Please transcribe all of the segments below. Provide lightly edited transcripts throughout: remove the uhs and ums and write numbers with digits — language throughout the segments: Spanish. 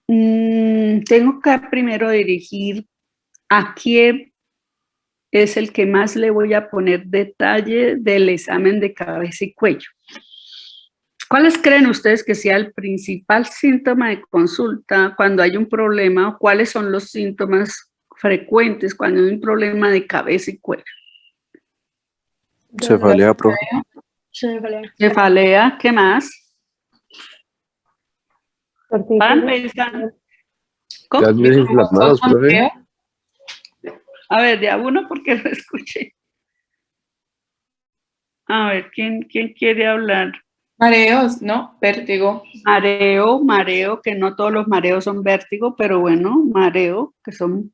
Tengo que primero dirigir a quién es el que más le voy a poner detalle del examen de cabeza y cuello. ¿Cuáles creen ustedes que sea el principal síntoma de consulta cuando hay un problema o cuáles son los síntomas frecuentes cuando hay un problema de cabeza y cuello? Cefalea, profe. Cefalea, ¿qué más? Van Tortícolis. pensando. ¿Cómo? Ganglios inflamados, profe. A ver, de a uno porque lo escuché. A ver, ¿quién quiere hablar? Mareos, ¿no? Vértigo. Mareo, que no todos los mareos son vértigo, pero bueno, mareo, que son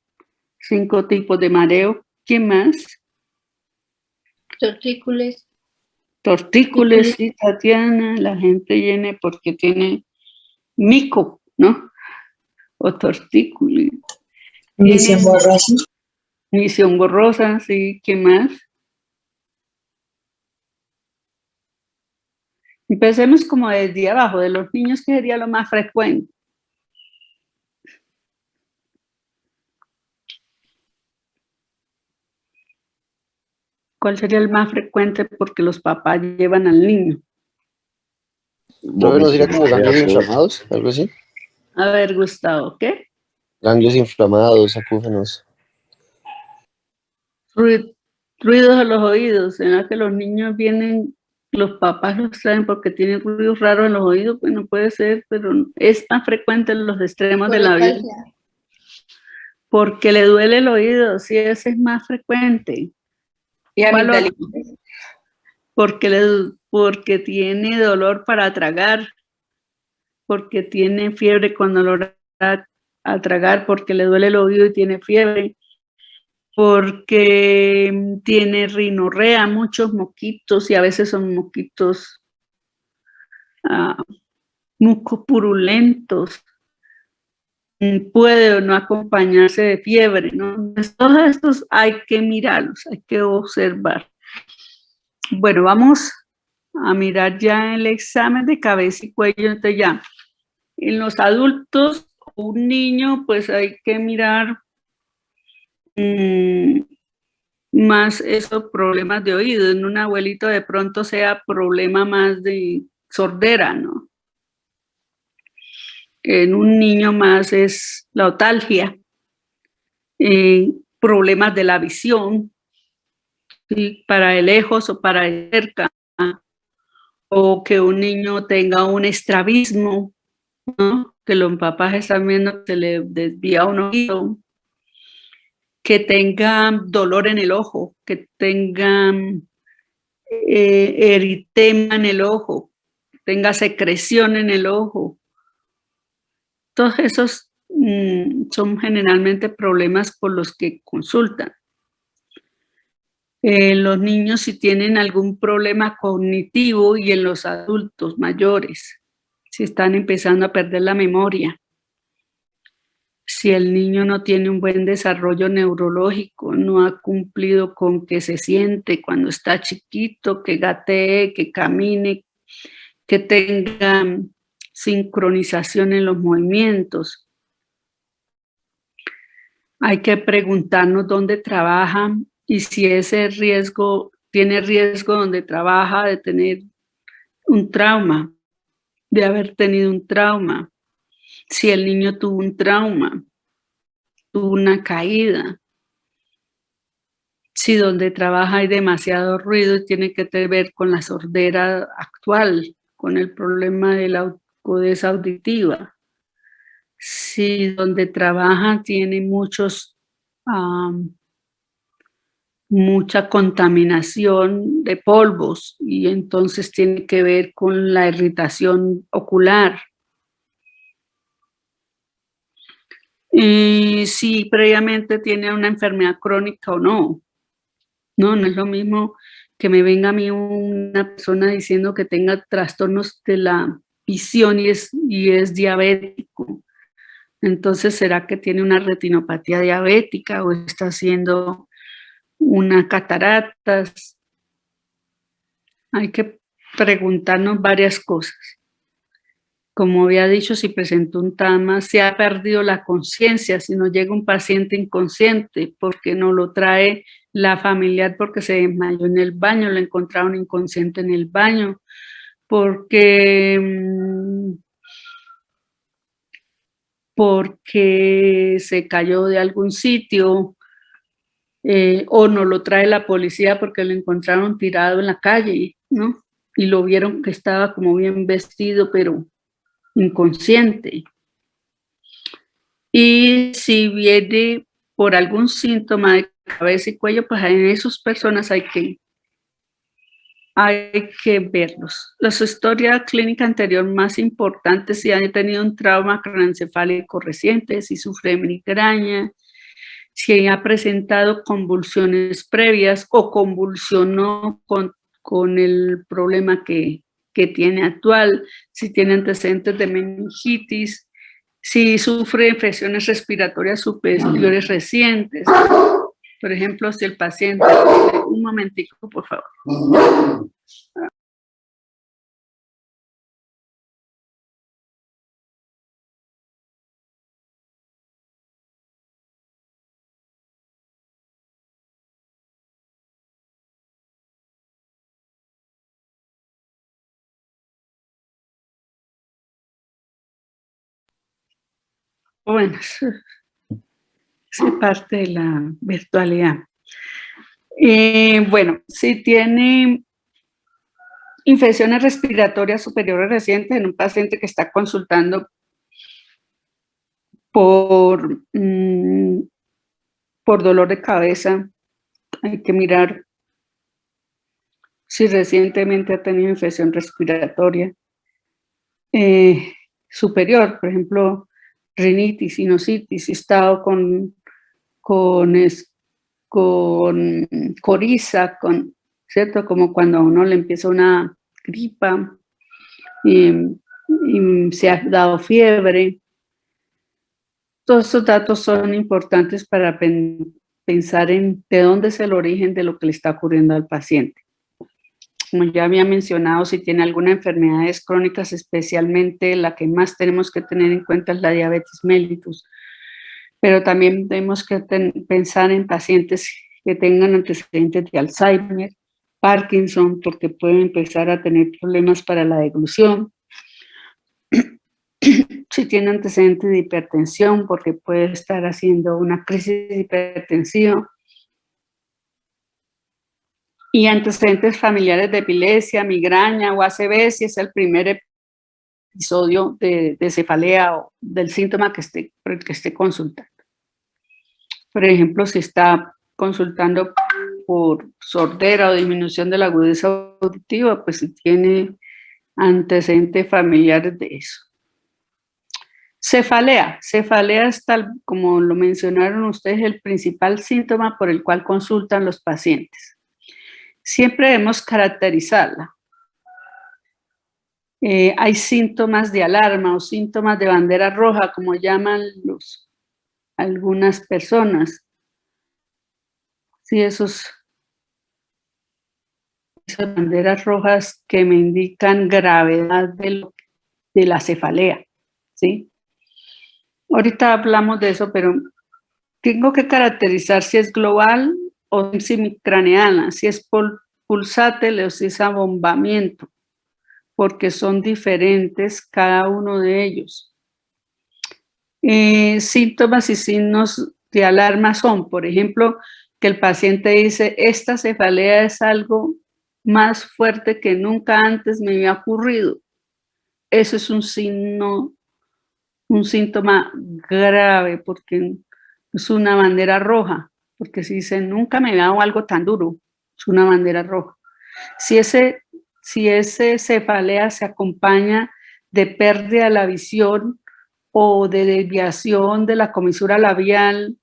5 tipos de mareo. ¿Quién más? Tortícolis. Tortícolis, sí, Tatiana, la gente viene porque tiene mico, ¿no? O tortícolis. Misión borrosa. Misión borrosa, sí, ¿qué más? Empecemos como desde abajo, de los niños, ¿qué sería lo más frecuente? ¿Cuál sería el más frecuente porque los papás llevan al niño? Profe, ¿no sería como ganglios inflamados? Algo así. A ver, Gustavo, ¿qué? Ganglios inflamados, acúfenos. Ruidos a los oídos. ¿Será que los niños vienen, los papás los traen porque tienen ruidos raros en los oídos? Bueno, puede ser, pero es más frecuente en los extremos de la vida. Porque le duele el oído, sí, ese es más frecuente. Y amigdalitis. Porque tiene dolor para tragar, porque tiene fiebre con dolor a tragar, porque le duele el oído y tiene fiebre, porque tiene rinorrea, muchos mosquitos, y a veces son mosquitos mucopurulentos. Puede o no acompañarse de fiebre, ¿no? Entonces, todos estos hay que mirarlos, hay que observar. Bueno, vamos a mirar ya el examen de cabeza y cuello. Entonces ya, en los adultos, un niño, pues hay que mirar más esos problemas de oído. En un abuelito de pronto sea problema más de sordera, ¿no? En un niño más es la otalgia, problemas de la visión, ¿sí? Para de lejos o para de cerca, o que un niño tenga un estrabismo, ¿no? Que los papás están viendo que se le desvía un oído, que tenga dolor en el ojo, que tenga eritema en el ojo, tenga secreción en el ojo. Todos esos son generalmente problemas por los que consultan. Los niños si tienen algún problema cognitivo y en los adultos mayores, si están empezando a perder la memoria. Si el niño no tiene un buen desarrollo neurológico, no ha cumplido con que se siente cuando está chiquito, que gatee, que camine, que tenga sincronización en los movimientos. Hay que preguntarnos dónde trabaja y si ese riesgo, tiene riesgo donde trabaja de tener un trauma, de haber tenido un trauma. Si el niño tuvo un trauma, tuvo una caída. Si donde trabaja hay demasiado ruido, tiene que ver con la sordera actual, con el problema de la agudeza auditiva. Si donde trabaja tiene mucha contaminación de polvos y entonces tiene que ver con la irritación ocular. Y si previamente tiene una enfermedad crónica o no. No es lo mismo que me venga a mí una persona diciendo que tenga trastornos de la visión y es diabético. Entonces, ¿será que tiene una retinopatía diabética o está haciendo una cataratas? Hay que preguntarnos varias cosas. como había dicho, si presentó un TAMA, si ha perdido la conciencia, si no llega un paciente inconsciente, porque no lo trae la familiar porque se desmayó en el baño, lo encontraron inconsciente en el baño, porque se cayó de algún sitio, o no lo trae la policía porque lo encontraron tirado en la calle, ¿no? Y lo vieron que estaba como bien vestido, pero inconsciente. Y si viene por algún síntoma de cabeza y cuello, pues en esas personas hay que verlos. La historia clínica anterior más importante, si han tenido un trauma craneoencefálico reciente, si sufre de migraña, si ha presentado convulsiones previas o convulsionó con el problema que tiene actual, si tiene antecedentes de meningitis, si sufre infecciones respiratorias superiores recientes. Por ejemplo, si el paciente... Un momentico, por favor. Bueno, es parte de la virtualidad. Bueno, si tiene infecciones respiratorias superiores recientes en un paciente que está consultando por dolor de cabeza, hay que mirar si recientemente ha tenido infección respiratoria superior, por ejemplo, rinitis, sinusitis, si ha estado con coriza, ¿cierto? Como cuando a uno le empieza una gripa y se ha dado fiebre. Todos estos datos son importantes para pensar en de dónde es el origen de lo que le está ocurriendo al paciente. Como ya había mencionado, si tiene alguna enfermedades crónicas, especialmente la que más tenemos que tener en cuenta es la diabetes mellitus, pero también tenemos que pensar en pacientes que tengan antecedentes de Alzheimer, Parkinson, porque pueden empezar a tener problemas para la deglución. Si tiene antecedentes de hipertensión, porque puede estar haciendo una crisis hipertensiva. Y antecedentes familiares de epilepsia, migraña o ACV, si es el primer episodio de cefalea o del síntoma por el que esté consultando. Por ejemplo, si está consultando por sordera o disminución de la agudeza auditiva, pues si tiene antecedentes familiares de eso. Cefalea es tal como lo mencionaron ustedes, el principal síntoma por el cual consultan los pacientes. Siempre debemos caracterizarla. Hay síntomas de alarma o síntomas de bandera roja, como llaman algunas personas. Sí, esas banderas rojas que me indican gravedad de la cefalea, ¿sí? Ahorita hablamos de eso, pero tengo que caracterizar si es global o semicraneana, si es pulsátil o si es abombamiento, porque son diferentes cada uno de ellos. Síntomas y signos de alarma son, por ejemplo, que el paciente dice, esta cefalea es algo más fuerte que nunca antes me había ocurrido. Eso es un síntoma grave, porque es una bandera roja, porque si dice, nunca me había dado algo tan duro, es una bandera roja. Si ese cefalea se acompaña de pérdida de la visión o de desviación de la comisura labial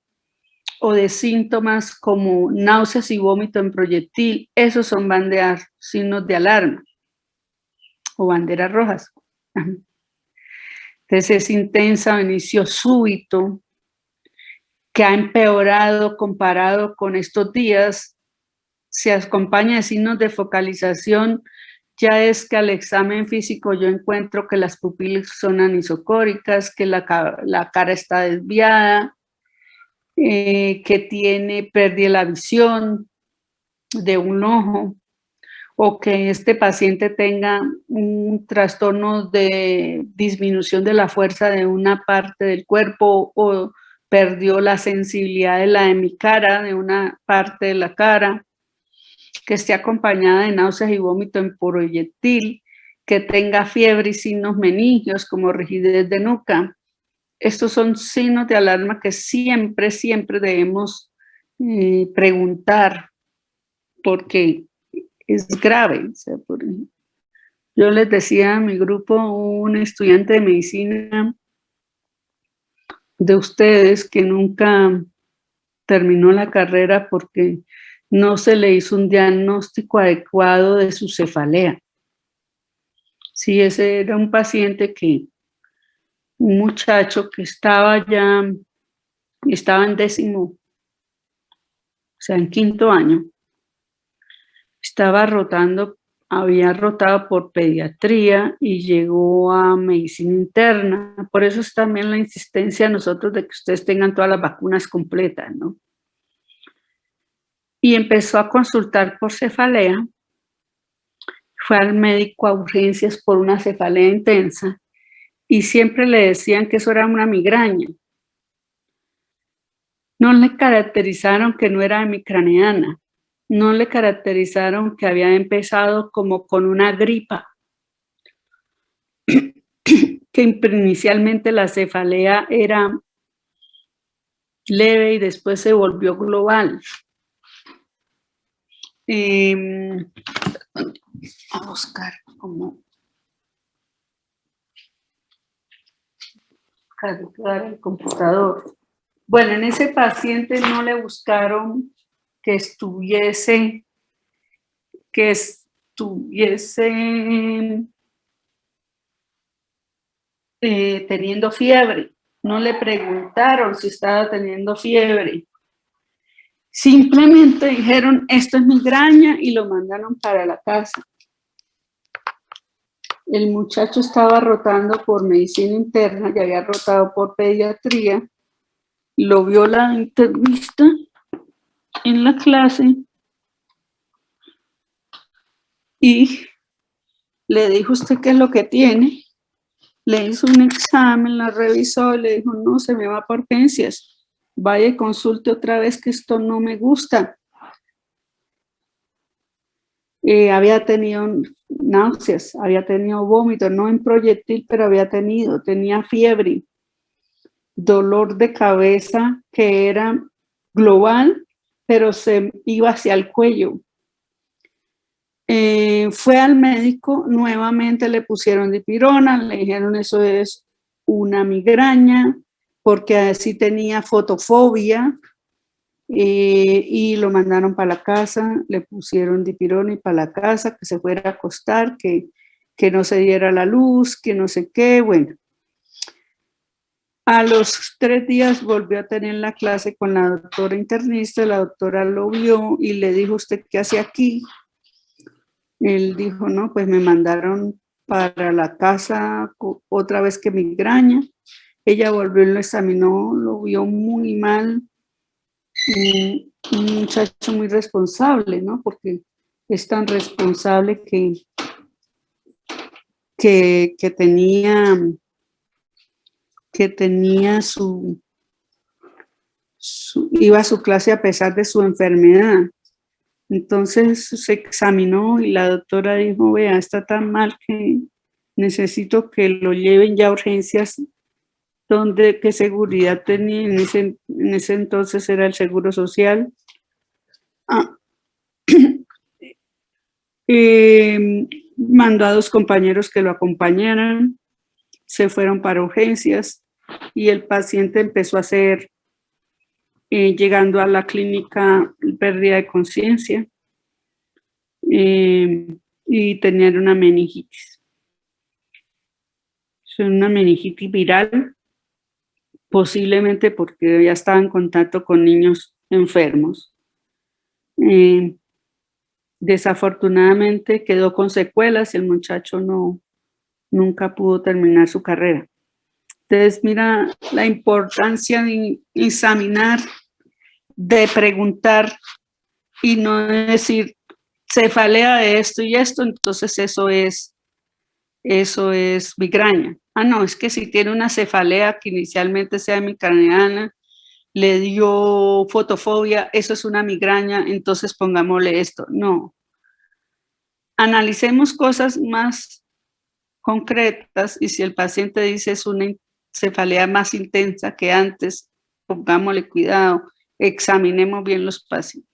o de síntomas como náuseas y vómito en proyectil, esos son banderas, signos de alarma o banderas rojas. Entonces es intensa o inicio súbito, que ha empeorado comparado con estos días, se acompaña de signos de focalización ya es que al examen físico yo encuentro que las pupilas son anisocóricas, que la cara está desviada, que tiene pérdida de la visión de un ojo, o que este paciente tenga un trastorno de disminución de la fuerza de una parte del cuerpo, o perdió la sensibilidad de la hemicara, de una parte de la cara, que esté acompañada de náuseas y vómito en proyectil, que tenga fiebre y signos meningios como rigidez de nuca. Estos son signos de alarma que siempre debemos preguntar, porque es grave. O sea, yo les decía a mi grupo, un estudiante de medicina de ustedes que nunca terminó la carrera porque no se le hizo un diagnóstico adecuado de su cefalea. Sí, ese era un paciente un muchacho que estaba en 10º, o sea, en 5º año, había rotado por pediatría y llegó a medicina interna. Por eso es también la insistencia de nosotros de que ustedes tengan todas las vacunas completas, ¿no? Y empezó a consultar por cefalea. Fue al médico a urgencias por una cefalea intensa y siempre le decían que eso era una migraña. No le caracterizaron que no era hemicraneana, no le caracterizaron que había empezado como con una gripa, que inicialmente la cefalea era leve y después se volvió global. A buscar cómo cargar el computador. Bueno, en ese paciente no le buscaron que estuviese teniendo fiebre. No le preguntaron si estaba teniendo fiebre. Simplemente dijeron, esto es migraña, y lo mandaron para la casa. El muchacho estaba rotando por medicina interna, ya había rotado por pediatría. Lo vio la internista en la clase y le dijo, ¿usted qué es lo que tiene? Le hizo un examen, la revisó y le dijo, no, se me va por urgencias. Vaya y consulte otra vez, que esto no me gusta. Había tenido náuseas, había tenido vómito, no en proyectil, pero tenía fiebre, dolor de cabeza que era global, pero se iba hacia el cuello. Fue al médico, nuevamente le pusieron dipirona, le dijeron eso es una migraña, porque así tenía fotofobia, y lo mandaron para la casa, le pusieron dipirona y para la casa, que se fuera a acostar, que no se diera la luz, que no sé qué. Bueno, a los 3 días volvió a tener la clase con la doctora internista. La doctora lo vio y le dijo, ¿usted qué hace aquí? Él dijo, no, pues me mandaron para la casa otra vez que migraña. Ella volvió y lo examinó, lo vio muy mal. Un muchacho muy responsable, ¿no? Porque es tan responsable que tenía iba a su clase a pesar de su enfermedad. Entonces se examinó y la doctora dijo, vea, está tan mal que necesito que lo lleven ya a urgencias. ¿Qué seguridad tenía? En ese entonces era el Seguro Social. Mandó a 2 compañeros que lo acompañaran, se fueron para urgencias y el paciente empezó a hacer, llegando a la clínica, pérdida de conciencia, y tenían una meningitis. Una meningitis viral, posiblemente porque ya estaba en contacto con niños enfermos. Desafortunadamente quedó con secuelas y el muchacho nunca pudo terminar su carrera. Entonces, mira la importancia de examinar, de preguntar y no decir cefalea de esto y esto, entonces eso es migraña. Ah, no, es que si tiene una cefalea que inicialmente sea migraña, le dio fotofobia, eso es una migraña, entonces pongámosle esto. No. Analicemos cosas más concretas y si el paciente dice es una cefalea más intensa que antes, pongámosle cuidado, examinemos bien los pacientes.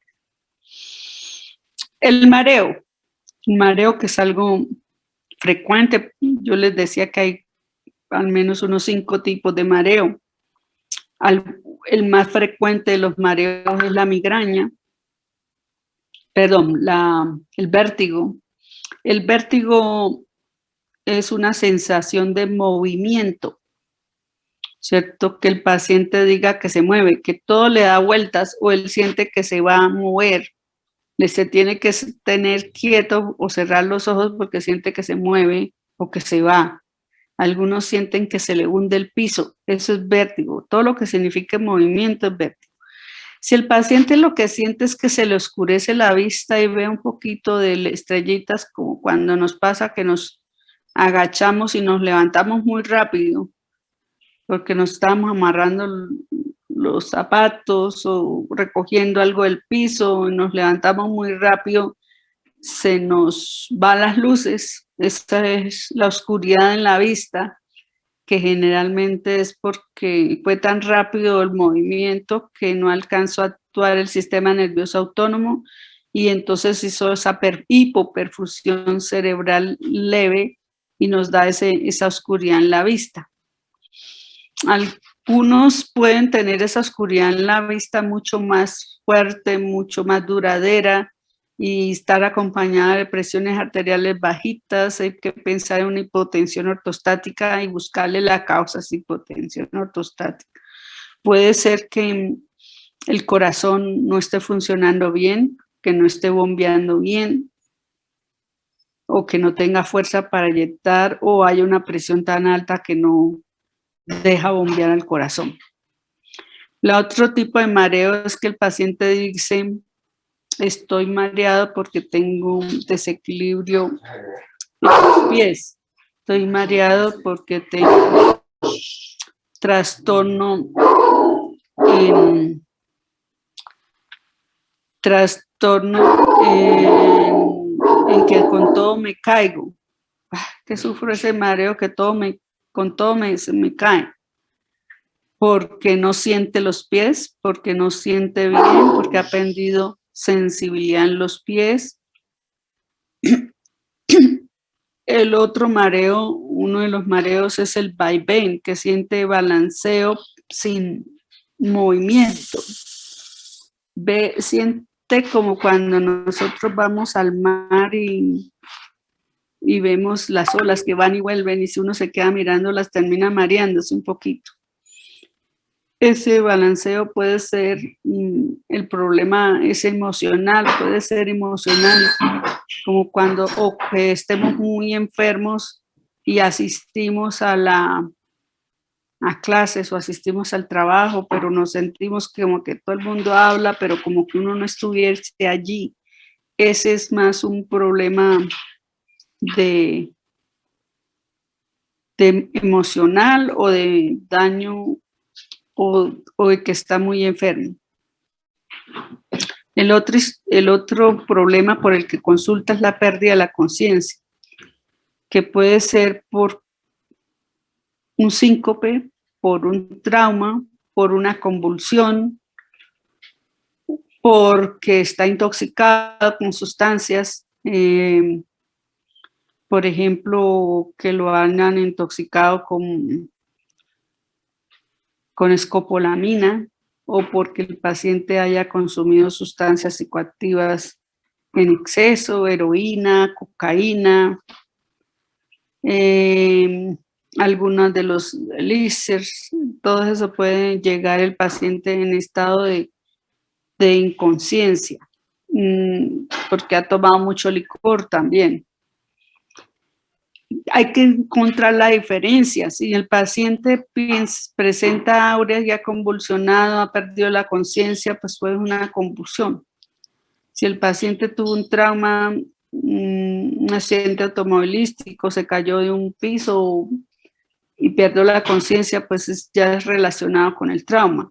El mareo que es algo frecuente, yo les decía que hay al menos unos 5 tipos de mareo. El más frecuente de los mareos es la migraña, perdón, el vértigo. El vértigo es una sensación de movimiento, ¿cierto? Que el paciente diga que se mueve, que todo le da vueltas o él siente que se va a mover. Se tiene que tener quieto o cerrar los ojos porque siente que se mueve o que se va. Algunos sienten que se le hunde el piso. Eso es vértigo. Todo lo que significa movimiento es vértigo. Si el paciente lo que siente es que se le oscurece la vista y ve un poquito de estrellitas, como cuando nos pasa que nos agachamos y nos levantamos muy rápido, porque nos estamos amarrando los zapatos o recogiendo algo del piso y nos levantamos muy rápido, se nos van las luces. Esta es la oscuridad en la vista, que generalmente es porque fue tan rápido el movimiento que no alcanzó a actuar el sistema nervioso autónomo y entonces hizo esa hipoperfusión cerebral leve y nos da esa oscuridad en la vista. Algunos pueden tener esa oscuridad en la vista mucho más fuerte, mucho más duradera y estar acompañada de presiones arteriales bajitas. Hay que pensar en una hipotensión ortostática y buscarle la causa de hipotensión ortostática. Puede ser que el corazón no esté funcionando bien, que no esté bombeando bien, o que no tenga fuerza para inyectar, o haya una presión tan alta que no deja bombear al corazón. El otro tipo de mareo es que el paciente dice, estoy mareado porque tengo un desequilibrio en los pies. Estoy mareado porque tengo trastorno en que con todo me caigo. Que sufro ese mareo que con todo me cae. Porque no siente los pies, porque no siente bien, porque ha perdido sensibilidad en los pies. El otro mareo, uno de los mareos es el vaivén, que siente balanceo sin movimiento. Siente como cuando nosotros vamos al mar y vemos las olas que van y vuelven y si uno se queda mirando las termina mareándose un poquito. Ese balanceo puede ser, el problema es emocional, puede ser emocional, como cuando o que estemos muy enfermos y asistimos a clases o asistimos al trabajo, pero nos sentimos como que todo el mundo habla, pero como que uno no estuviese allí. Ese es más un problema de emocional o de daño o de que está muy enfermo. El otro problema por el que consulta es la pérdida de la conciencia, que puede ser por un síncope, por un trauma, por una convulsión, porque está intoxicado con sustancias, por ejemplo, que lo hayan intoxicado con escopolamina, o porque el paciente haya consumido sustancias psicoactivas en exceso, heroína, cocaína, algunos de los elixires, todo eso puede llegar el paciente en estado de inconsciencia. porque ha tomado mucho licor también. Hay que encontrar la diferencia. Si el paciente presenta áureas ya convulsionado, ha perdido la conciencia, pues fue una convulsión. Si el paciente tuvo un trauma, un accidente automovilístico, se cayó de un piso y perdió la conciencia, pues ya es relacionado con el trauma.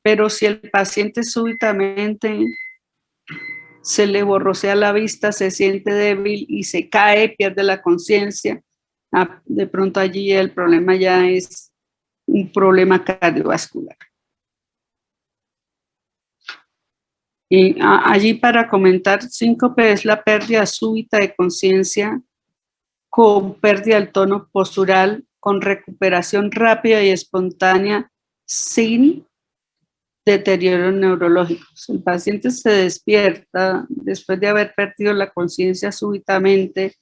Pero si el paciente súbitamente se le borrosea la vista, se siente débil y se cae, pierde la conciencia, de pronto allí el problema ya es un problema cardiovascular. Y allí para comentar, síncope es la pérdida súbita de conciencia con pérdida del tono postural, con recuperación rápida y espontánea sin deterioro neurológico. Si el paciente se despierta después de haber perdido la conciencia súbitamente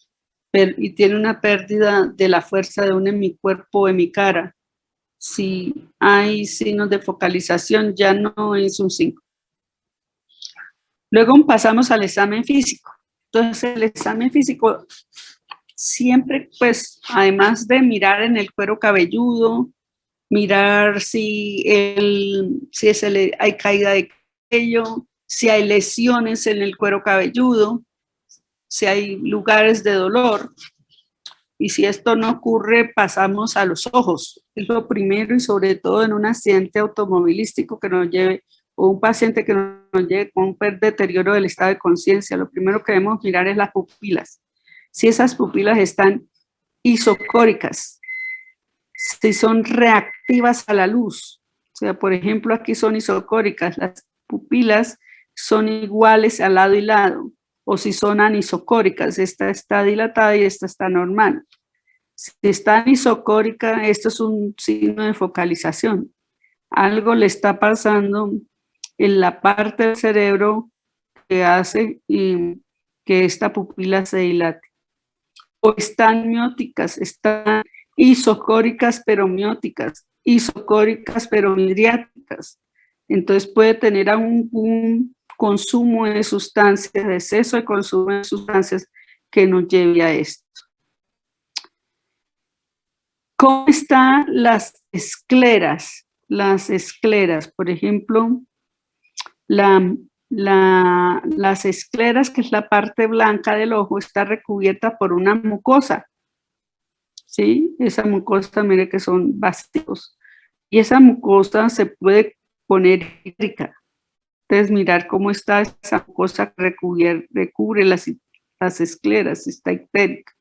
y tiene una pérdida de la fuerza de un hemicuerpo o hemicara, si hay signos de focalización, ya no es un síncope. Luego pasamos al examen físico. Entonces, el examen físico siempre, pues, además de mirar en el cuero cabelludo, mirar si hay caída de cabello, si hay lesiones en el cuero cabelludo, si hay lugares de dolor. Y si esto no ocurre, pasamos a los ojos. Es lo primero, y sobre todo en un accidente automovilístico que nos lleve, o un paciente que nos lleve con un deterioro del estado de conciencia, lo primero que debemos mirar es las pupilas. Si esas pupilas están isocóricas, si son reactivas a la luz, o sea, por ejemplo, aquí son isocóricas, las pupilas son iguales al lado y lado, o si son anisocóricas, esta está dilatada y esta está normal. Si está anisocórica, esto es un signo de focalización. Algo le está pasando en la parte del cerebro que hace que esta pupila se dilate. O están mióticas, están isocóricas pero mióticas, isocóricas pero midriáticas. Entonces puede tener un consumo de sustancias, exceso de consumo de sustancias que nos lleve a esto. ¿Cómo están las escleras? Las escleras, por ejemplo, las escleras, que es la parte blanca del ojo, está recubierta por una mucosa. ¿Sí? Esa mucosa, mire que son vacíos. Y esa mucosa se puede poner hídrica. Entonces, mirar cómo está esa mucosa que recubre las escleras, está ictérica.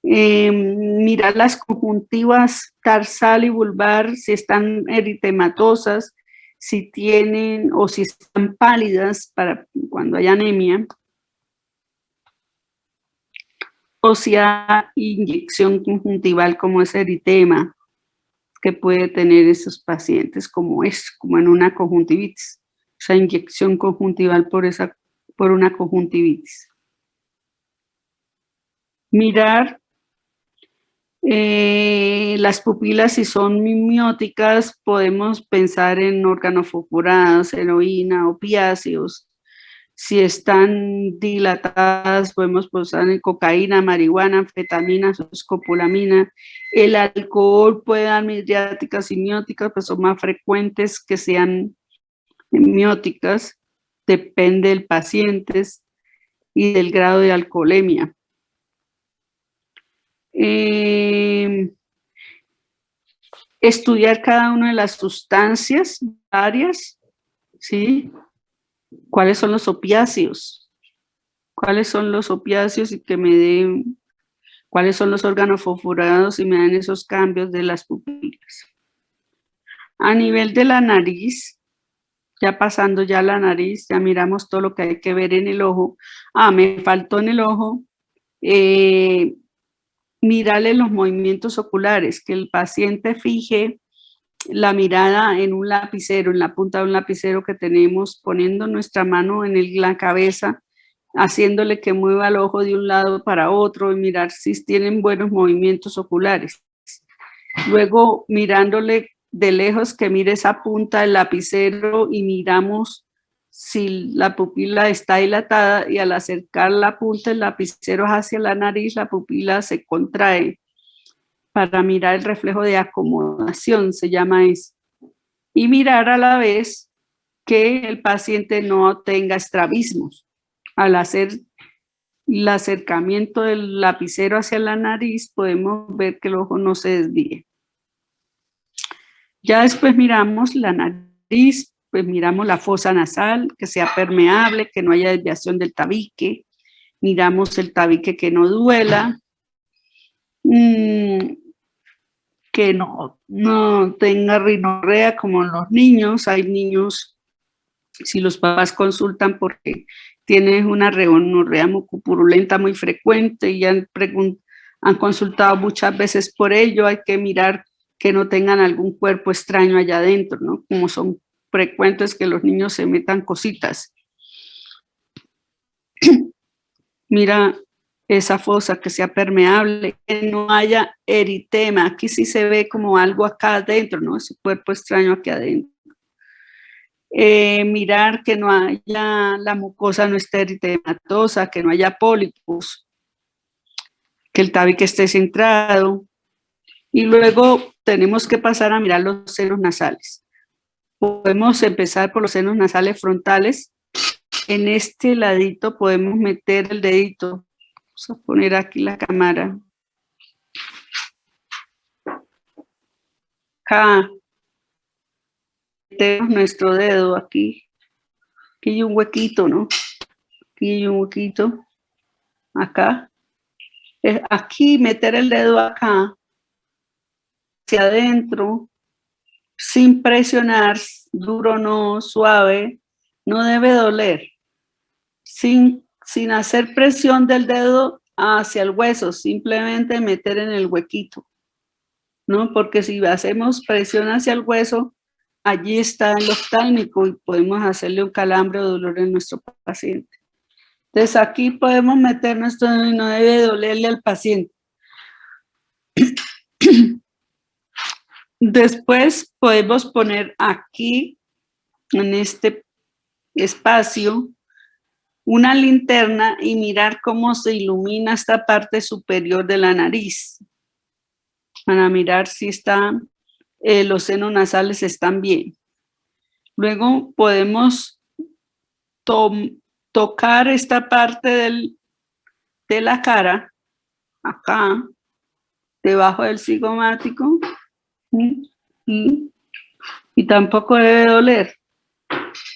Mirar las conjuntivas tarsal y vulvar, si están eritematosas, si tienen o si están pálidas para cuando hay anemia, o si hay inyección conjuntival como ese eritema que puede tener esos pacientes, como en una conjuntivitis, o sea, inyección conjuntival por una conjuntivitis. Mirar las pupilas, si son mióticas, podemos pensar en organofosforadas, heroína, opiáceos. Si están dilatadas, podemos pensar en cocaína, marihuana, anfetamina, escopolamina. El alcohol puede dar midriáticas y mióticas, pues son más frecuentes que sean mióticas. Depende del paciente y del grado de alcoholemia. Estudiar cada una de las sustancias varias, ¿sí? ¿Cuáles son los opiáceos? ¿Cuáles son los opiáceos y que me den, cuáles son los órganos fosforados y me dan esos cambios de las pupilas? A nivel de la nariz, ya pasando ya la nariz, ya miramos todo lo que hay que ver en el ojo. Me faltó en el ojo, mirarle los movimientos oculares, que el paciente fije la mirada en un lapicero, en la punta de un lapicero que tenemos, poniendo nuestra mano en la cabeza, haciéndole que mueva el ojo de un lado para otro y mirar si tienen buenos movimientos oculares. Luego, mirándole de lejos, que mire esa punta del lapicero y miramos si la pupila está dilatada y al acercar la punta del lapicero hacia la nariz, la pupila se contrae para mirar el reflejo de acomodación, se llama eso. Y mirar a la vez que el paciente no tenga estrabismos. Al hacer el acercamiento del lapicero hacia la nariz, podemos ver que el ojo no se desvíe. Ya después miramos la nariz, pues miramos la fosa nasal, que sea permeable, que no haya desviación del tabique. Miramos el tabique que no duela, que no tenga rinorrea como en los niños. Hay niños, si los papás consultan porque tienen una rinorrea mucopurulenta muy frecuente y han consultado muchas veces por ello, hay que mirar que no tengan algún cuerpo extraño allá adentro, ¿no? Como son frecuentes que los niños se metan cositas. Mira esa fosa, que sea permeable, que no haya eritema. Aquí sí se ve como algo acá adentro, ¿no? Ese cuerpo extraño aquí adentro. Mirar que no haya, la mucosa no esté eritematosa, que no haya pólipos, que el tabique esté centrado. Y luego tenemos que pasar a mirar los senos nasales. Podemos empezar por los senos nasales frontales. En este ladito podemos meter el dedito. Vamos a poner aquí la cámara. Acá. Metemos nuestro dedo aquí. Aquí hay un huequito, ¿no? Aquí hay un huequito. Acá. Aquí meter el dedo acá. Hacia adentro. Sin presionar. Duro no, suave. No debe doler. Sin hacer presión del dedo hacia el hueso, simplemente meter en el huequito, ¿no? Porque si hacemos presión hacia el hueso, allí está el oftálmico y podemos hacerle un calambre o dolor en nuestro paciente. Entonces aquí podemos meter nuestro dedo y no debe dolerle al paciente. Después podemos poner aquí, en este espacio, una linterna y mirar cómo se ilumina esta parte superior de la nariz, para mirar si los senos nasales están bien. Luego podemos tocar esta parte de la cara, acá, debajo del cigomático, y tampoco debe doler.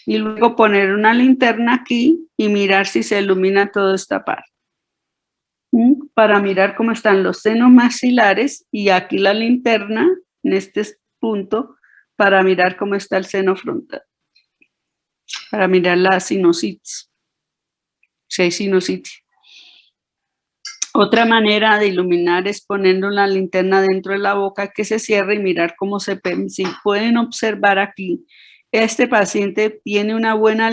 Y luego poner una linterna aquí y mirar si se ilumina toda esta parte. Para mirar cómo están los senos maxilares y aquí la linterna en este punto para mirar cómo está el seno frontal. Para mirar la sinusitis. Si hay sinusitis. Otra manera de iluminar es poniendo la linterna dentro de la boca que se cierre y mirar cómo si pueden observar aquí. Este paciente tiene una buena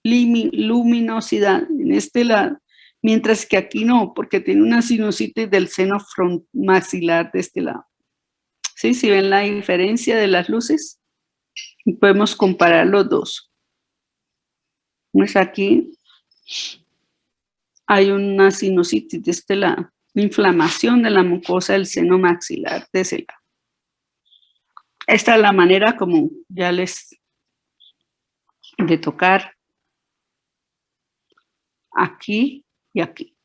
luminosidad en este lado, mientras que aquí no, porque tiene una sinusitis del seno maxilar de este lado. ¿Sí? ¿Sí ven la diferencia de las luces? Y podemos comparar los dos. Pues aquí hay una sinusitis de este lado, una inflamación de la mucosa del seno maxilar de ese lado. Esta es la manera como ya de tocar aquí y aquí.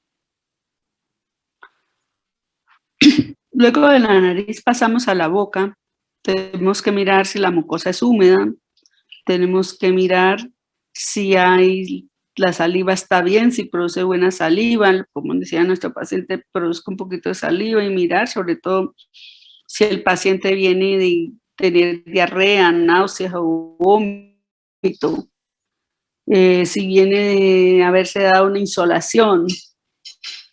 Luego de la nariz pasamos a la boca. Tenemos que mirar si la mucosa es húmeda. Tenemos que mirar si la saliva está bien, si produce buena saliva. Como decía nuestro paciente, produzca un poquito de saliva y mirar sobre todo si el paciente viene de tener diarrea, náuseas o vómito. Si viene de haberse dado una insolación,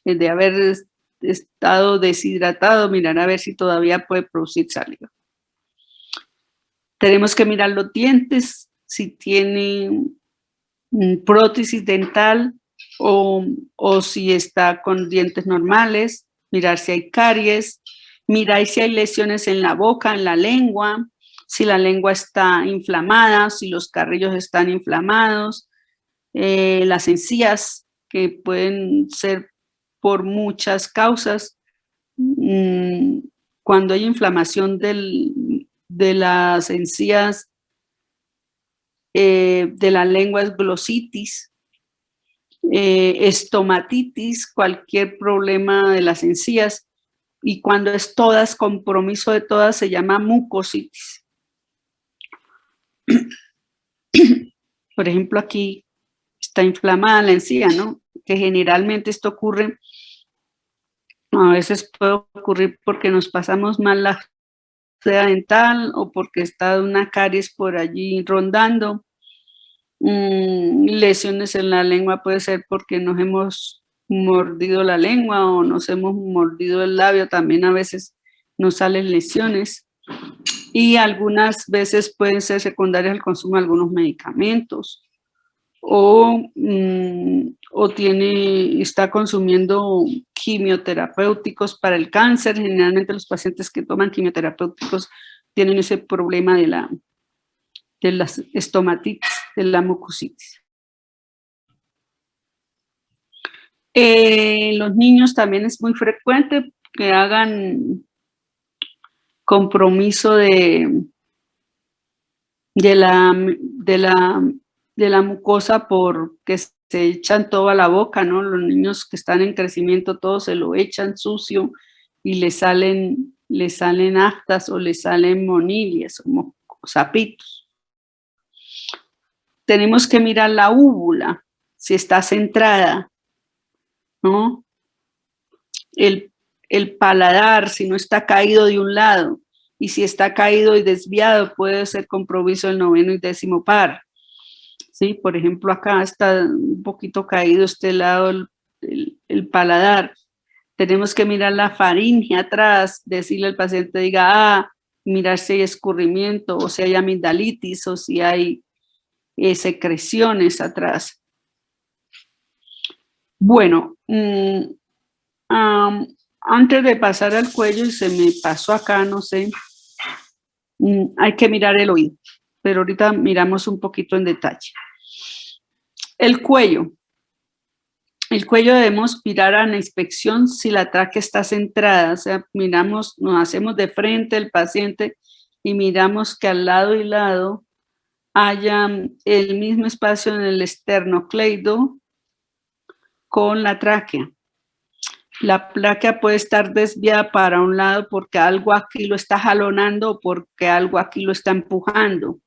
de haber estado deshidratado, mirar a ver si todavía puede producir saliva. Tenemos que mirar los dientes, si tiene prótesis dental o si está con dientes normales, mirar si hay caries, mirar si hay lesiones en la boca, en la lengua, si la lengua está inflamada, si los carrillos están inflamados, las encías, que pueden ser por muchas causas. Cuando hay inflamación de las encías, de la lengua, es glositis, estomatitis, cualquier problema de las encías, y cuando es todas, compromiso de todas, se llama mucositis. Por ejemplo, aquí está inflamada la encía, ¿no? Que generalmente esto ocurre, a veces puede ocurrir porque nos pasamos mal la seda dental o porque está una caries por allí rondando. Lesiones en la lengua puede ser porque nos hemos mordido la lengua o nos hemos mordido el labio, también a veces nos salen lesiones, y algunas veces pueden ser secundarias al consumo de algunos medicamentos o está consumiendo quimioterapéuticos para el cáncer. Generalmente los pacientes que toman quimioterapéuticos tienen ese problema de la estomatitis, de la mucositis. Los niños también es muy frecuente que hagan compromiso de la mucosa porque se echan todo a la boca, ¿no? Los niños que están en crecimiento, todo se lo echan sucio y le salen aftas o le salen monilias o sapitos. Tenemos que mirar la úvula, si está centrada, ¿no? El paladar, si no está caído de un lado, y si está caído y desviado, puede ser compromiso del 9º y 10º par. ¿Sí? Por ejemplo, acá está un poquito caído este lado, el paladar. Tenemos que mirar la faringe atrás, decirle al paciente, diga, mirar si hay escurrimiento, o si hay amigdalitis, o si hay secreciones atrás. Bueno, antes de pasar al cuello, y se me pasó acá, no sé, hay que mirar el oído, pero ahorita miramos un poquito en detalle. El cuello. El cuello debemos mirar a la inspección si la tráquea está centrada, o sea, miramos, nos hacemos de frente al paciente y miramos que al lado y lado haya el mismo espacio en el esternocleido con la tráquea. La tráquea puede estar desviada para un lado porque algo aquí lo está jalonando o porque algo aquí lo está empujando.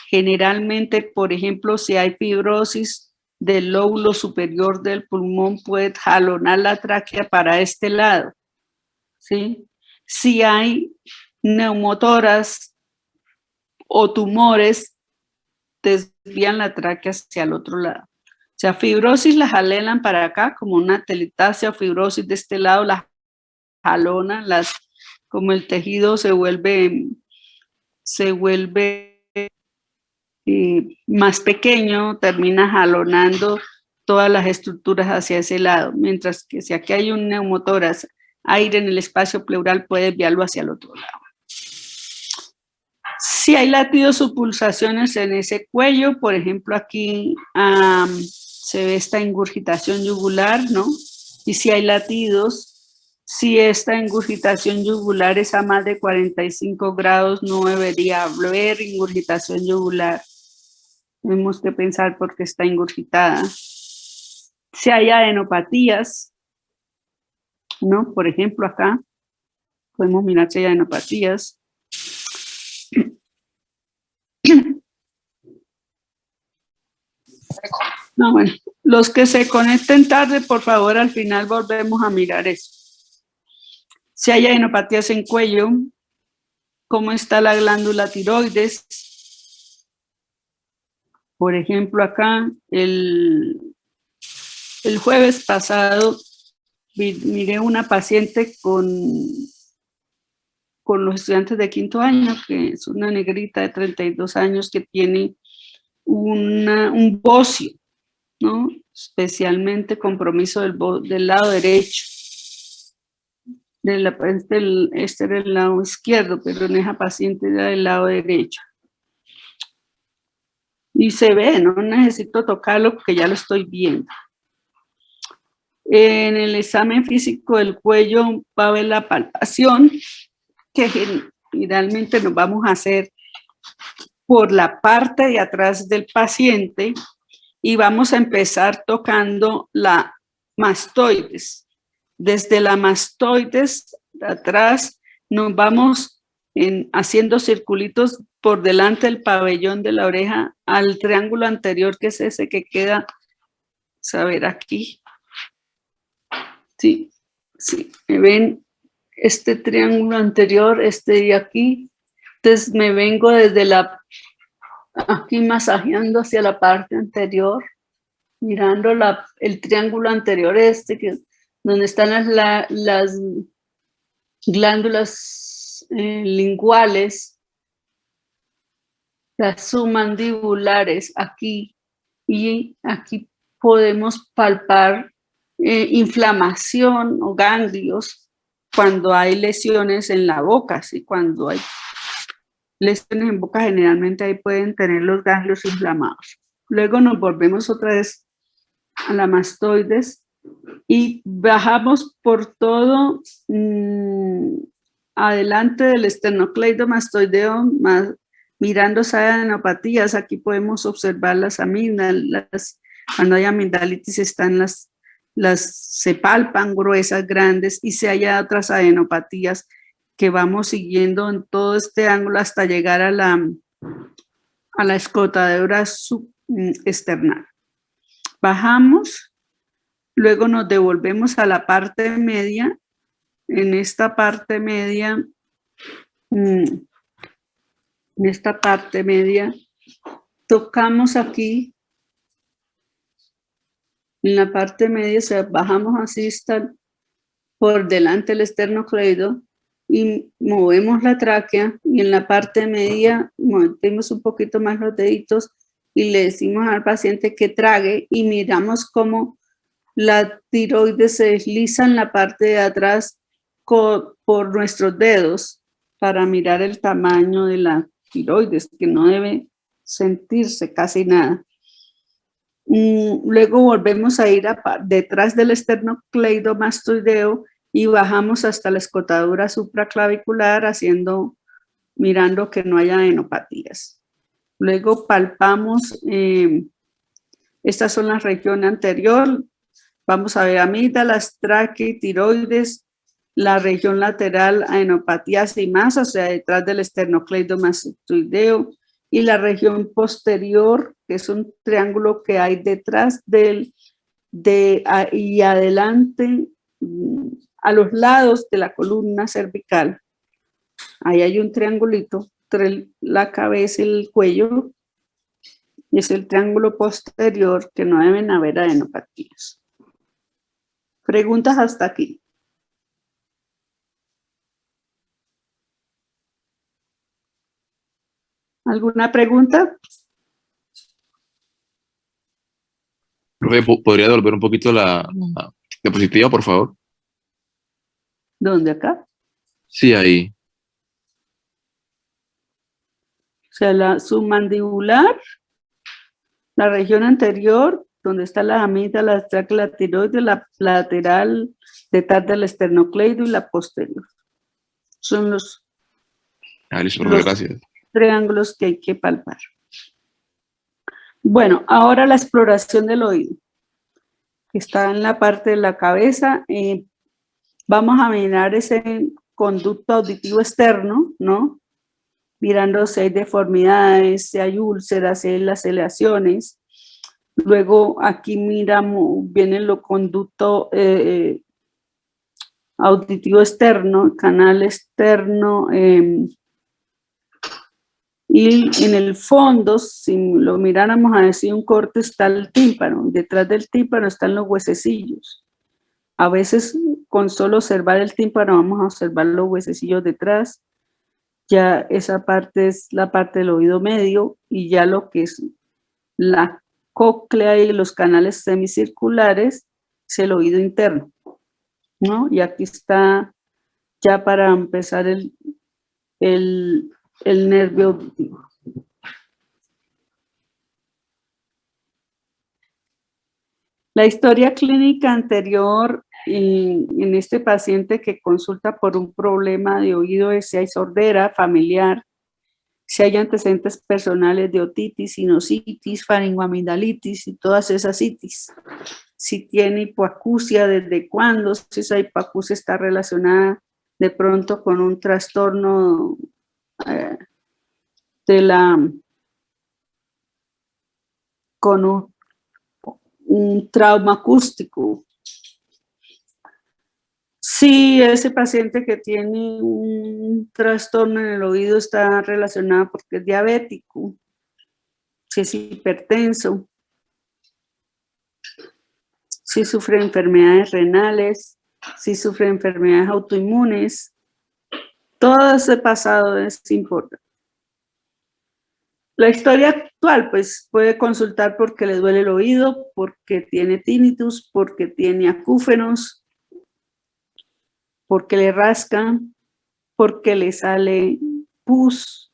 Generalmente, por ejemplo, si hay fibrosis del lóbulo superior del pulmón, puede jalonar la tráquea para este lado, ¿sí? Si hay neumotoras o tumores, desvían la tráquea hacia el otro lado. O sea, fibrosis la jalelan para acá, como una telitasia o fibrosis de este lado, la jalonan, como el tejido se vuelve más pequeño, termina jalonando todas las estructuras hacia ese lado, mientras que si aquí hay un neumotórax, aire en el espacio pleural, puede enviarlo hacia el otro lado. Si hay latidos o pulsaciones en ese cuello, por ejemplo, aquí se ve esta ingurgitación yugular, ¿no? Y si hay latidos, si esta ingurgitación yugular es a más de 45 grados, no debería haber ingurgitación yugular. Tenemos que pensar por qué está ingurgitada. Si hay adenopatías, ¿no? Por ejemplo, acá podemos mirar si hay adenopatías. No, bueno, los que se conecten tarde, por favor, al final volvemos a mirar eso. Si hay adenopatías en cuello, ¿cómo está la glándula tiroides? Por ejemplo, acá, el jueves pasado, miré una paciente con los estudiantes de 5º año, que es una negrita de 32 años que tiene un bocio, ¿no? Especialmente compromiso del lado derecho. Este era el lado izquierdo, pero en esa paciente era del lado derecho. Y se ve, no necesito tocarlo porque ya lo estoy viendo. En el examen físico del cuello va a haber la palpación, que generalmente nos vamos a hacer por la parte de atrás del paciente y vamos a empezar tocando la mastoides. Desde la mastoides de atrás nos vamos haciendo circulitos por delante del pabellón de la oreja al triángulo anterior, que es ese que queda, a ver aquí. Sí, sí, me ven este triángulo anterior, este de aquí. Entonces me vengo desde aquí masajeando hacia la parte anterior, mirando el triángulo anterior donde están las glándulas linguales, las submandibulares aquí, y aquí podemos palpar inflamación o ganglios cuando hay lesiones en la boca, ¿sí? Cuando hay lesiones en boca, generalmente ahí pueden tener los ganglios inflamados. Luego nos volvemos otra vez a la mastoides y bajamos por todo adelante del esternocleidomastoideo, mirando adenopatías. Aquí podemos observar las amígdalas. Cuando hay amigdalitis están se palpan gruesas, grandes, y se hay otras adenopatías que vamos siguiendo en todo este ángulo hasta llegar a la escotadura subesternal. Bajamos, luego nos devolvemos a la parte media. En esta parte media, tocamos aquí. En la parte media, bajamos así, está por delante el esternocleido y movemos la tráquea, y en la parte media movemos un poquito más los deditos y le decimos al paciente que trague, y miramos cómo la tiroides se desliza en la parte de atrás por nuestros dedos para mirar el tamaño de la tiroides, que no debe sentirse casi nada. Luego volvemos a ir detrás del esternocleidomastoideo y bajamos hasta la escotadura supraclavicular, mirando que no haya adenopatías. Luego palpamos, estas son las regiones anterior, vamos a ver amígdalas, tráquea, tiroides, la región lateral, adenopatías y más, o sea, detrás del esternocleidomastoideo, y la región posterior, que es un triángulo que hay detrás y adelante, a los lados de la columna cervical. Ahí hay un triangulito entre la cabeza y el cuello, y es el triángulo posterior, que no deben haber adenopatías. ¿Preguntas hasta aquí? ¿Alguna pregunta? Profe, ¿podría devolver un poquito la diapositiva, por favor? ¿Dónde, acá? Sí, ahí. O sea, la submandibular, la región anterior, donde está la amígdala, la tráquea, la tiroides, la lateral, detrás del esternocleido, y la posterior. Son los Listo, profe, gracias. Triángulos que hay que palpar. Bueno, ahora la exploración del oído, que está en la parte de la cabeza. Vamos a mirar ese conducto auditivo externo, ¿no? Mirando si hay deformidades, si hay úlceras, si hay las aleaciones. Luego aquí miramos, viene el conducto auditivo externo, canal externo, y en el fondo, si lo miráramos a decir un corte, está el tímpano. Detrás del tímpano están los huesecillos. A veces con solo observar el tímpano vamos a observar los huesecillos detrás. Ya esa parte es la parte del oído medio, y ya lo que es la cóclea y los canales semicirculares es el oído interno, ¿no? Y aquí está ya para empezar el nervio auditivo. La historia clínica anterior en este paciente que consulta por un problema de oído es si hay sordera familiar, si hay antecedentes personales de otitis, sinusitis, faringoamigdalitis y todas esas itis. Si tiene hipoacusia, desde cuándo, si esa hipoacusia está relacionada de pronto con un trastorno con un trauma acústico. Si ese paciente que tiene un trastorno en el oído está relacionado porque es diabético, si es hipertenso, si sufre enfermedades renales, si sufre enfermedades autoinmunes, todo ese pasado es importante. La historia actual, pues puede consultar porque le duele el oído, porque tiene tinnitus, porque tiene acúfenos, porque le rasca, porque le sale pus,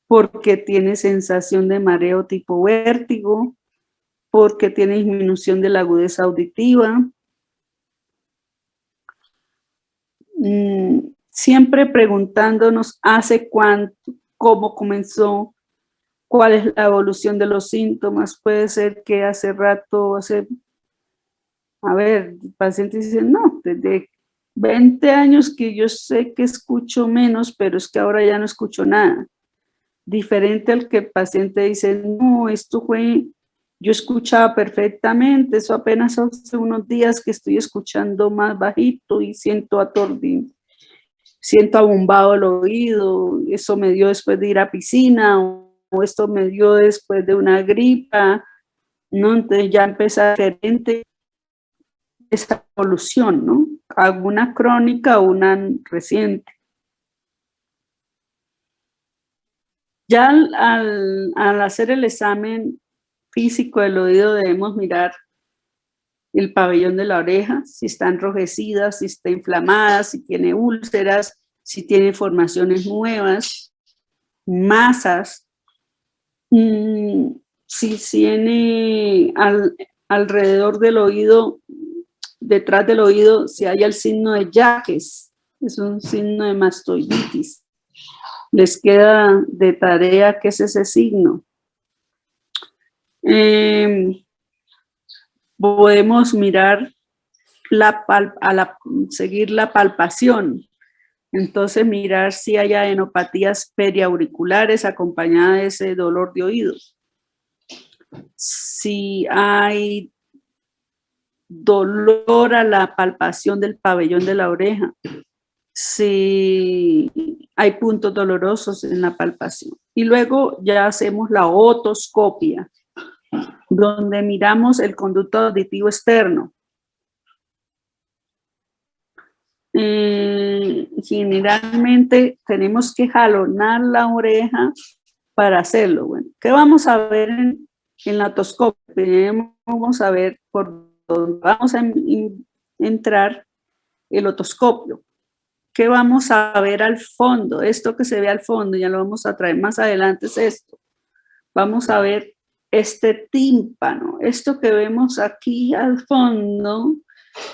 porque tiene sensación de mareo tipo vértigo, porque tiene disminución de la agudeza auditiva. Siempre preguntándonos hace cuánto, cómo comenzó, cuál es la evolución de los síntomas. Puede ser que hace rato, el paciente dice, no, desde 20 años que yo sé que escucho menos, pero es que ahora ya no escucho nada. Diferente al que el paciente dice, no, esto fue, yo escuchaba perfectamente, eso apenas hace unos días que estoy escuchando más bajito y siento aturdido. Siento abombado el oído, eso me dio después de ir a piscina, o esto me dio después de una gripa, ¿no? Entonces ya empezó diferente esa evolución, ¿no? Alguna crónica o una reciente. Ya al hacer el examen físico del oído debemos mirar el pabellón de la oreja, si está enrojecida, si está inflamada, si tiene úlceras, si tiene formaciones nuevas, masas, si tiene alrededor del oído, detrás del oído, si hay el signo de Jacques, es un signo de mastoiditis. Les queda de tarea qué es ese signo. Podemos mirar seguir la palpación. Entonces mirar si hay adenopatías periauriculares acompañadas de ese dolor de oído. Si hay dolor a la palpación del pabellón de la oreja. Si hay puntos dolorosos en la palpación. Y luego ya hacemos la otoscopia, donde miramos el conducto auditivo externo. Generalmente tenemos que jalonar la oreja para hacerlo. Bueno, ¿qué vamos a ver en la otoscopia? Vamos a ver por dónde vamos a entrar el otoscopio. ¿Qué vamos a ver al fondo? Esto que se ve al fondo, ya lo vamos a traer más adelante, es esto. Vamos a ver este tímpano. Esto que vemos aquí al fondo,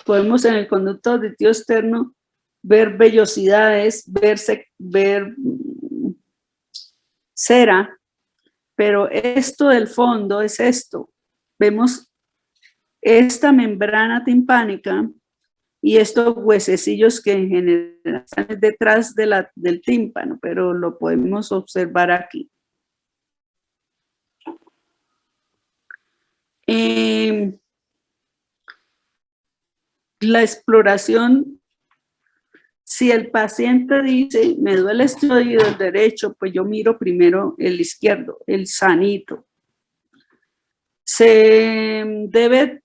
podemos en el conducto auditivo externo ver vellosidades, ver cera, pero esto del fondo es esto. Vemos esta membrana timpánica y estos huesecillos que en general están detrás del tímpano, pero lo podemos observar aquí. La exploración, si el paciente dice, me duele este oído el derecho, pues yo miro primero el izquierdo, el sanito. Se debe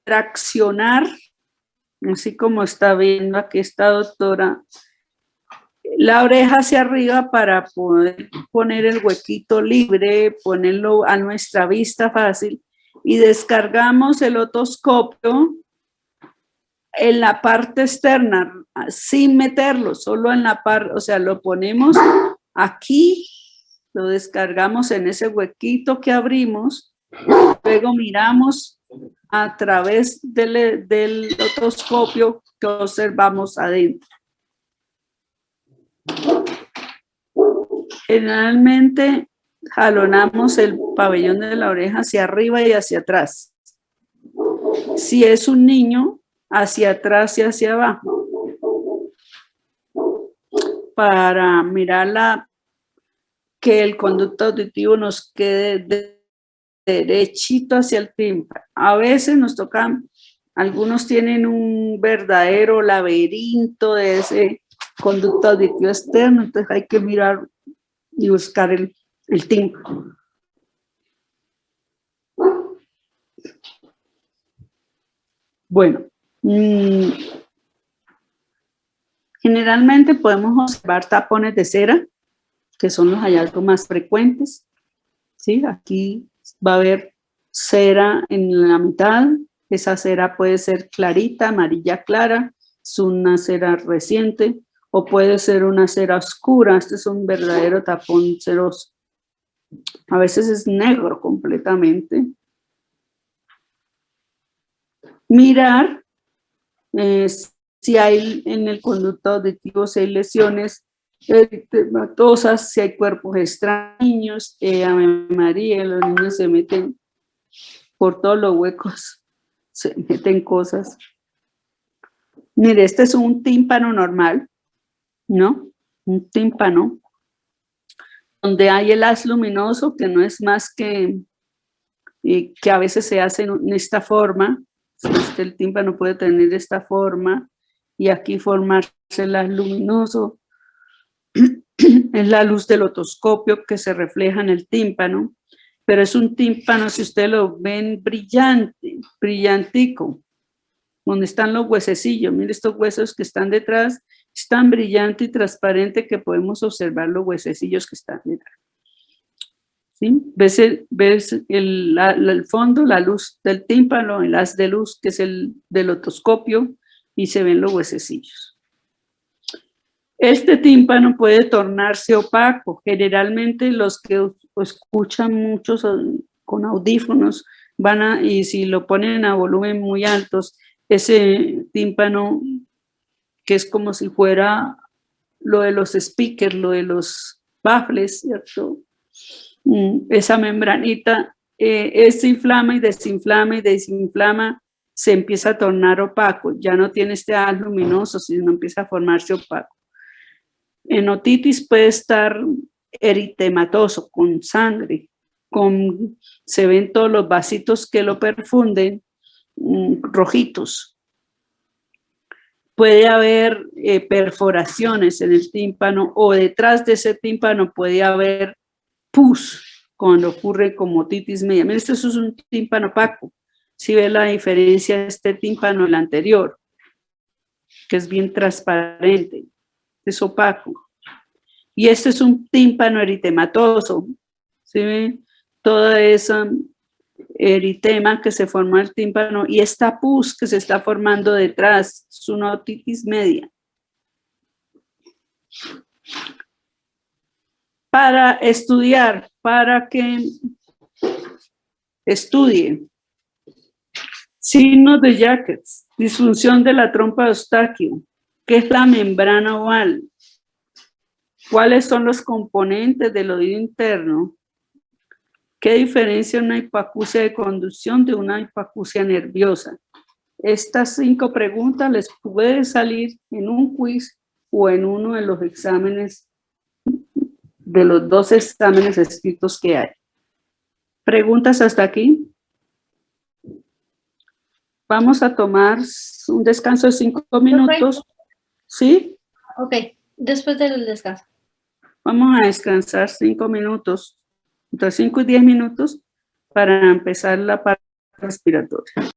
traccionar, así como está viendo aquí esta doctora, la oreja hacia arriba para poder poner el huequito libre, ponerlo a nuestra vista fácil, y descargamos el otoscopio en la parte externa, sin meterlo, solo en la parte, o sea, lo ponemos aquí, lo descargamos en ese huequito que abrimos, luego miramos a través del otoscopio que observamos adentro. Generalmente jalonamos el pabellón de la oreja hacia arriba y hacia atrás. Si es un niño, hacia atrás y hacia abajo. Para mirar que el conducto auditivo nos quede derechito hacia el tímpano. A veces nos tocan, algunos tienen un verdadero laberinto de ese conducto auditivo externo, entonces hay que mirar y buscar el tímpano. Bueno, generalmente podemos observar tapones de cera, que son los hallazgos más frecuentes. ¿Sí? Aquí va a haber cera en la mitad. Esa cera puede ser clarita, amarilla clara, es una cera reciente, o puede ser una cera oscura. Este es un verdadero tapón ceroso. A veces es negro completamente. Mirar si hay en el conducto auditivo, si hay lesiones eritematosas, si hay cuerpos extraños. Ave María, los niños se meten por todos los huecos, se meten cosas. Mire, este es un tímpano normal, ¿no? Un tímpano donde hay el haz luminoso, que no es más que a veces se hace en esta forma. El tímpano puede tener esta forma y aquí formarse el haz luminoso. Es la luz del otoscopio que se refleja en el tímpano, pero es un tímpano, si ustedes lo ven, brillante, brillantico, donde están los huesecillos. Mire, estos huesos que están detrás, es tan brillante y transparente que podemos observar los huesecillos que están detrás. ¿Sí? ¿Ves el fondo, la luz del tímpano, el haz de luz que es el del otoscopio, y se ven los huesecillos? Este tímpano puede tornarse opaco. Generalmente los que escuchan muchos con audífonos y si lo ponen a volumen muy altos, ese tímpano que es como si fuera lo de los speakers, lo de los baffles, ¿cierto? Esa membranita se inflama y desinflama, se empieza a tornar opaco, ya no tiene este haz luminoso, sino empieza a formarse opaco. En otitis puede estar eritematoso, con sangre, se ven todos los vasitos que lo perfunden rojitos. Puede haber perforaciones en el tímpano, o detrás de ese tímpano puede haber pus cuando ocurre como otitis media. Mira, este es un tímpano opaco. Si ve la diferencia de este tímpano del anterior, que es bien transparente, es opaco. Y este es un tímpano eritematoso. ¿Sí ve? Toda esa eritema que se forma el tímpano y esta pus que se está formando detrás, es una otitis media. Para estudiar, para que estudie. Signos de Jacquet, disfunción de la trompa de Eustaquio, ¿qué es la membrana oval? ¿Cuáles son los componentes del oído interno? ¿Qué diferencia una hipoacusia de conducción de una hipoacusia nerviosa? Estas 5 preguntas les puede salir en un quiz o en uno de los exámenes, de los 2 exámenes escritos que hay. ¿Preguntas hasta aquí? Vamos a tomar un descanso de 5 minutos. ¿Sí? Ok, después del descanso. Vamos a descansar 5 minutos, entre 5 y 10 minutos para empezar la parte respiratoria.